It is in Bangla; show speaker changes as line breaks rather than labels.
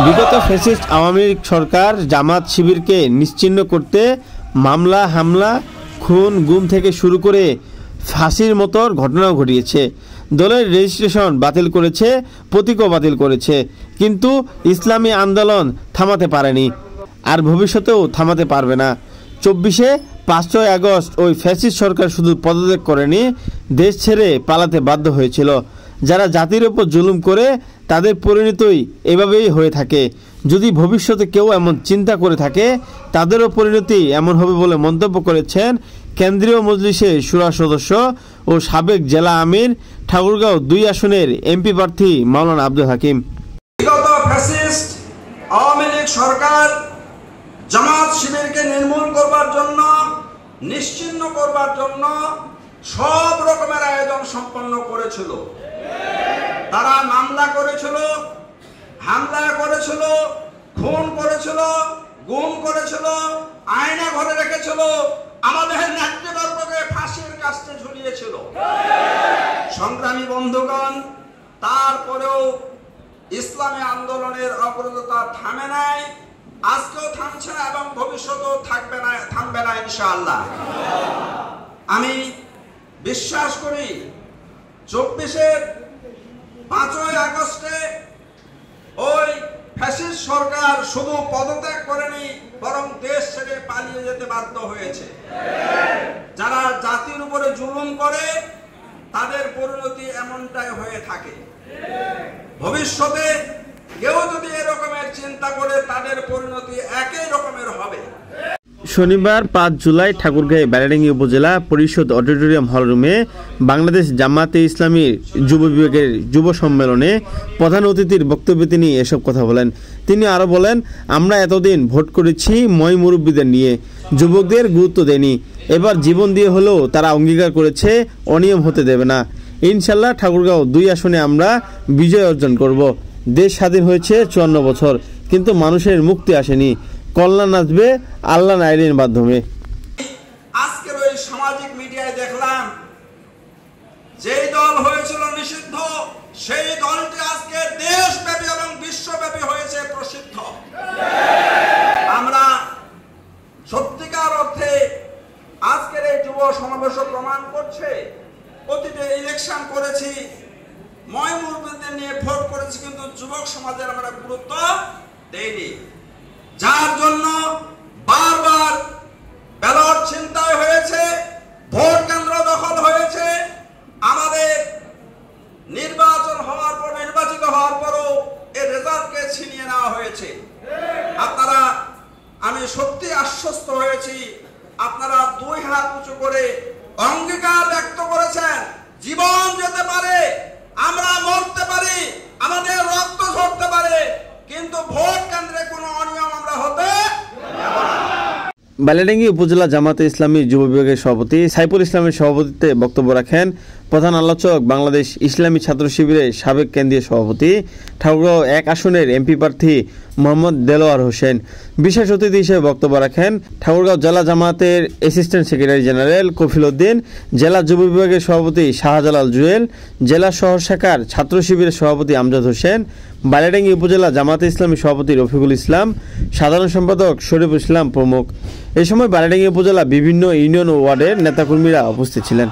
বিগত ফ্যাসিস্ট আওয়ামী লীগ সরকার জামাত শিবিরকে নিশ্চিহ্ন করতে মামলা হামলা খুন গুম থেকে শুরু করে ফাঁসির মতো ঘটনাও ঘটিয়েছে। দলের রেজিস্ট্রেশন বাতিল করেছে, প্রতীকও বাতিল করেছে, কিন্তু ইসলামী আন্দোলন থামাতে পারেনি, আর ভবিষ্যতেও থামাতে পারবে না। 5ই আগস্ট ওই ফ্যাসিস্ট সরকার শুধু পদত্যাগ করেনি, দেশ ছেড়ে পালাতে বাধ্য হয়েছিল। যারা জাতির ওপর জুলুম করে তাদের পরিণতিই এভাবেই হয়ে থাকে। যদি ভবিষ্যতে কেউ এমন চিন্তা করে থাকে তাদেরও পরিণতি এমন হবে বলে মন্তব্য করেছেন কেন্দ্রীয় মজলিসের শুরা সদস্য ও সাবেক জেলা আমির ঠাকুরগাঁও 2 আসনের এমপি প্রার্থী মাওলানা আব্দুল হাকিম।
বিগত ফ্যাসিস্ট আওয়ামী লীগ সরকার জামাত শিবিরকে নির্মূল করবার জন্য, নিশ্চিহ্ন করবার জন্য সব রকমের আয়োজন সম্পন্ন করেছিল। তারা মামলা করেছিল, হামলা করেছিল, খুন করেছিল, গুম করেছিল, আয়না ঘরে রেখেছিল, আমাদের নেতৃবর্গকে ফাঁসির কাস্তে ঝুলিয়েছিল। সংগ্রামী বন্ধুগণ, তারপরেও ইসলামী আন্দোলনের অগ্রগতি থামে নাই, আজকেও থামছে না এবং ভবিষ্যতেও থামবে না ইনশাআল্লাহ। আমি বিশ্বাস করি 5ই আগস্টে ওই ফ্যাসিস্ট সরকার শুধু পদত্যাগ করেনি, বরং দেশ ছেড়ে পালিয়ে যেতে বাধ্য হয়েছে। যারা জাতির উপরে জুলুম করে তাদের পরিণতি এমনটাই হয়ে থাকে। ভবিষ্যতে কেউ যদি এরকমের চিন্তা করে তাদের পরিণতি একই রকমের হবে।
শনিবার 5 জুলাই ঠাকুরগাঁও ব্যারাডাঙ্গি উপজেলা পরিষদ অডিটোরিয়াম হলরুমে বাংলাদেশ জামাতে ইসলামীর যুব বিভাগের যুব সম্মেলনে প্রধান অতিথির বক্তব্যে তিনি এসব কথা বলেন। তিনি আরও বলেন, আমরা এতদিন ভোট করেছি ময় মুরব্বীদের নিয়ে, যুবকদের গুরুত্ব দেয়নি। এবার জীবন দিয়ে হলেও তারা অঙ্গীকার করেছে অনিয়ম হতে দেবে না। ইনশাল্লাহ ঠাকুরগাঁও 2 আসনে আমরা বিজয় অর্জন করব। দেশ স্বাধীন হয়েছে 54 বছর, কিন্তু মানুষের মুক্তি আসেনি। কল্যাণ আসবে আল্লাহ আইনের মাধ্যমে।
আজকের ওই সামাজিক মিডিয়ায় দেখলাম যেই দল হয়েছিল নিষিদ্ধ, সেই দলটি আজকে দেশব্যাপী এবং বিশ্বব্যাপী হয়েছে প্রসিদ্ধ। আমরা সত্যিকার অর্থে আজকের এই যুব সমাবেশ প্রমাণ করছে, অতীতে ইলেকশন করেছি, ময় মুরব্বীদের নিয়ে ভোট করেছি, কিন্তু যুবক সমাজের আমরা গুরুত্ব দেইনি, যার জন্য বারবার ব্যালট ছিনতাই হয়েছে, ভোট কেন্দ্র দখল হয়েছে। আমাদের নির্বাচিত হওয়ার পরও এর রেজাল্টকে ছিনিয়ে নেওয়া হয়েছে। আমি সত্যি আশ্বস্ত হয়েছি, আপনারা 2 হাত উঁচু করে অঙ্গীকার ব্যক্ত করেছেন, জীবন যেতে পারে, আমরা মরতে পারি, আমাদের রক্ত ঝরতে পারে, কিন্তু ভোট কেন্দ্রে কোনো অনিয়ম আমরা হতে দেব না।
ব্যারাডাঙ্গি উপজেলা জামাতে ইসলামী যুব বিভাগের সভাপতি সাইফুল ইসলামের সভাপতিত্বে বক্তব্য রাখেন প্রধান আলোচক বাংলাদেশ ইসলামী ছাত্র শিবিরের সাবেক কেন্দ্রীয় সভাপতি ঠাকুরগাঁও 1 আসনের এমপি প্রার্থী মোহাম্মদ দেলোয়ার হোসেন। বিশেষ অতিথি হিসেবে বক্তব্য রাখেন ঠাকুরগাঁও জেলা জামাতের assistant secretary general Kafil Uddin, জেলা যুব বিভাগের সভাপতি শাহজালাল জুয়েল, জেলা শহর শাখার ছাত্র শিবিরের সভাপতি আমজাদ হোসেন, ব্যারাডাঙ্গি উপজেলা জামাতে ইসলামী সভাপতি রফিকুল ইসলাম, সাধারণ সম্পাদক শরীফুল ইসলাম প্রমুখ। এই সময় ব্যারাডাঙ্গি উপজেলা বিভিন্ন ইউনিয়ন ও ওয়ার্ডের নেতাকর্মীরা উপস্থিত ছিলেন।